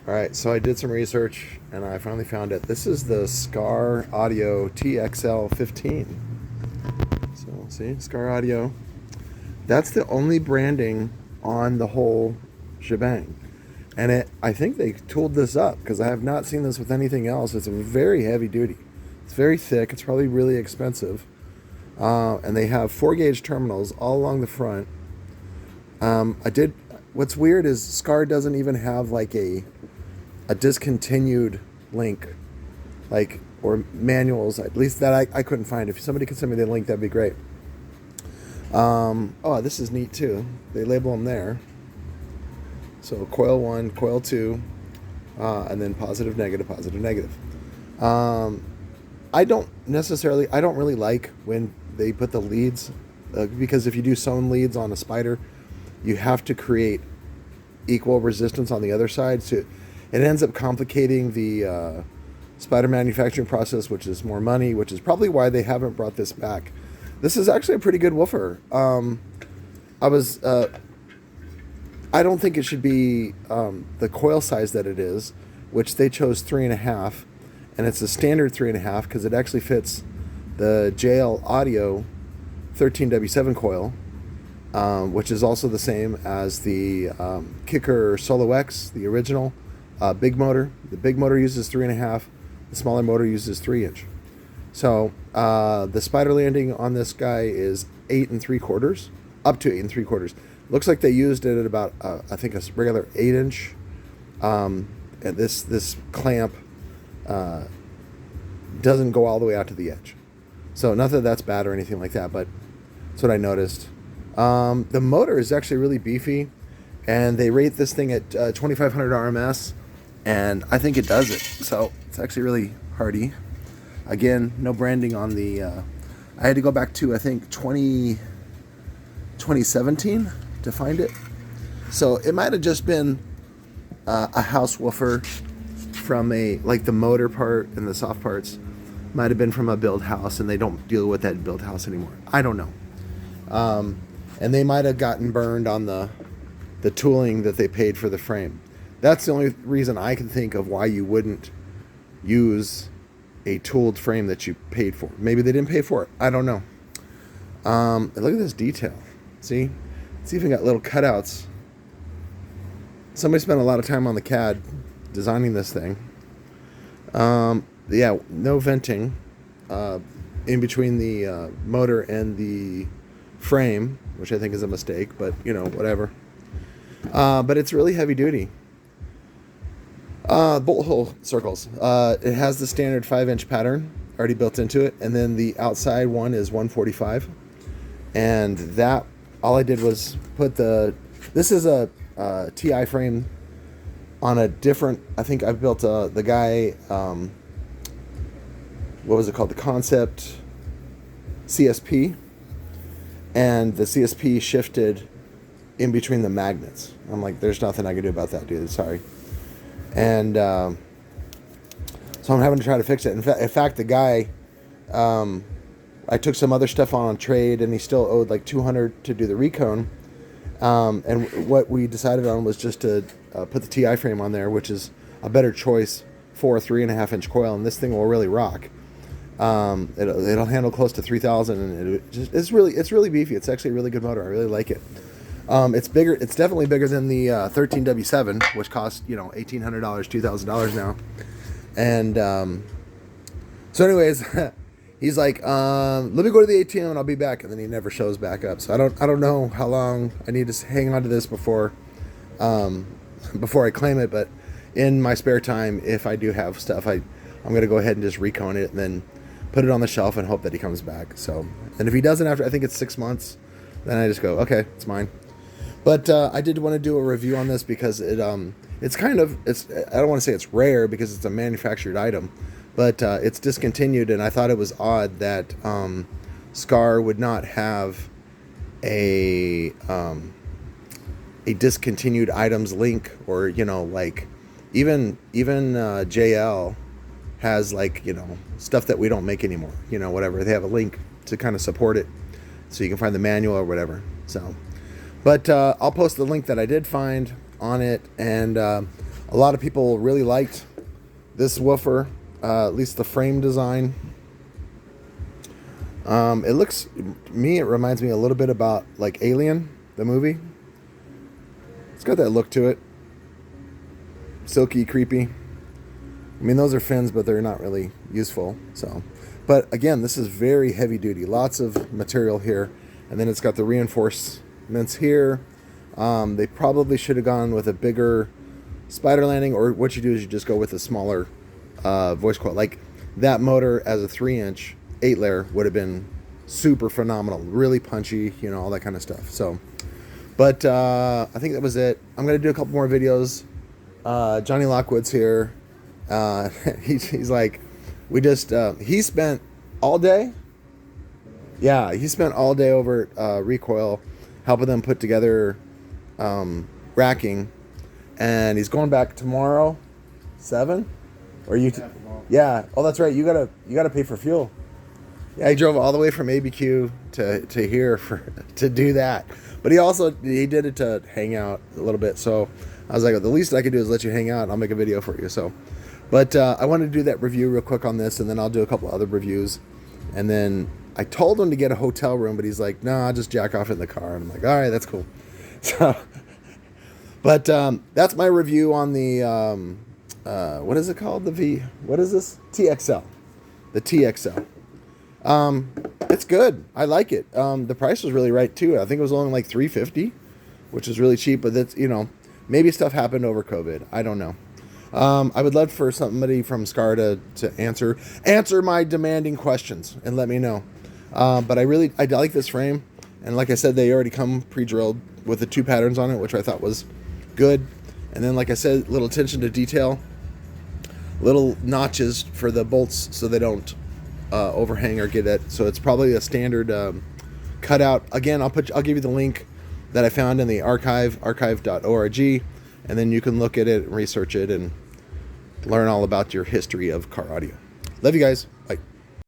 All right, so I did some research and I finally found it. This is the Skar Audio TXL 15. So see, Skar Audio. That's the only branding on the whole shebang. And I think they tooled this up because I have not seen this with anything else. It's a very heavy duty. It's very thick. It's probably really expensive. And they have 4-gauge terminals all along the front. What's weird is Skar doesn't even have like a discontinued link, like, or manuals, at least that I couldn't find. If somebody could send me the link, that'd be great. Oh, this is neat too. They label them there. So coil 1, coil 2, and then positive, negative, positive, negative. I don't really like when they put the leads, because if you do sewn leads on a spider, you have to create equal resistance on the other side. So it ends up complicating the spider manufacturing process, which is more money, which is probably why they haven't brought this back. This is actually a pretty good woofer. I don't think it should be the coil size that it is, which they chose 3.5, and it's a standard 3.5 because it actually fits the JL Audio 13W7 coil, which is also the same as the Kicker Solo X, the original big motor. The big motor uses 3.5. The smaller motor uses 3-inch. So the spider landing on this guy is 8 3/4, up to 8 3/4. Looks like they used it at about I think a regular 8-inch. And this clamp doesn't go all the way out to the edge. So not that that's bad or anything like that, but that's what I noticed. The motor is actually really beefy, and they rate this thing at 2,500 RMS, and I think it does it. So it's actually really hardy. Again, no branding on the. I had to go back to I think 2017 to find it. So it might have just been a house woofer from like the motor part and the soft parts might have been from a build house, and they don't deal with that build house anymore. I don't know. And they might have gotten burned on the tooling that they paid for the frame. That's the only reason I can think of why you wouldn't use a tooled frame that you paid for. Maybe they didn't pay for it. I don't know. Look at this detail. See? It's even got little cutouts. Somebody spent a lot of time on the CAD designing this thing. Yeah, no venting in between the motor and the frame, which I think is a mistake, but you know, whatever. But it's really heavy duty. Bolt hole circles. It has the standard 5-inch pattern already built into it, and then the outside one is 145. And that, all I did was put this is a TI frame on a different, I think I built the guy, what was it called? The Concept CSP. And the CSP shifted in between the magnets. I'm like, there's nothing I can do about that, dude. Sorry. And so I'm having to try to fix it. In fact, the guy, I took some other stuff on trade, and he still owed like $200 to do the recone. And what we decided on was just to put the TI frame on there, which is a better choice for a 3.5-inch coil, and this thing will really rock. It'll handle close to 3,000, and it's really beefy. It's actually a really good motor. I really like it. It's bigger. It's definitely bigger than the 13W7, which costs $1,800, $2,000 now. And so, anyways, he's like, "Let me go to the ATM and I'll be back," and then he never shows back up. So I don't know how long I need to hang on to this before I claim it. But in my spare time, if I do have stuff, I'm gonna go ahead and just recone it and then put it on the shelf and hope that he comes back. So, and if he doesn't after, I think it's 6 months, then I just go, okay, it's mine. But I did want to do a review on this because it's kind of, I don't want to say it's rare because it's a manufactured item, but it's discontinued, and I thought it was odd that Skar would not have a discontinued items link, or like even JL has, like, stuff that we don't make anymore, whatever. They have a link to kind of support it, so you can find the manual or whatever. So, but I'll post the link that I did find on it, and A lot of people really liked this woofer, at least the frame design. It looks, it reminds me a little bit about like Alien, the movie. It's got that look to it. Silky, creepy. I mean, those are fins, but they're not really useful. So, but again, this is very heavy duty. Lots of material here. And then it's got the reinforcements here. They probably should have gone with a bigger spider landing, or what you do is you just go with a smaller voice coil. Like that motor as a 3-inch 8-layer would have been super phenomenal, really punchy, you know, all that kind of stuff. So, but I think that was it. I'm gonna do a couple more videos. Johnny Lockwood's here. He's like, we just he spent all day. Yeah, he spent all day over at Recoil, helping them put together racking, and he's going back tomorrow, 7, or you? Yeah. Oh, that's right. You gotta pay for fuel. Yeah, he drove all the way from ABQ to here to do that. But he did it to hang out a little bit. So I was like, the least I could do is let you hang out, and I'll make a video for you. So, but I wanted to do that review real quick on this, and then I'll do a couple other reviews. And then I told him to get a hotel room, but he's like, no, I'll just jack off in the car. And I'm like, all right, that's cool. So, but that's my review on the, what is it called? What is this? TXL. The TXL. It's good. I like it. The price was really right too. I think it was only like $350, which is really cheap, but that's, you know, maybe stuff happened over COVID. I don't know. I would love for somebody from Skar to answer my demanding questions and let me know. But I like this frame. And like I said, they already come pre-drilled with the 2 patterns on it, which I thought was good. And then, like I said, little attention to detail, little notches for the bolts so they don't overhang or get it. So it's probably a standard cutout. Again, I'll give you the link that I found in the archive.org, and then you can look at it and research it and learn all about your history of car audio. Love you guys. Bye.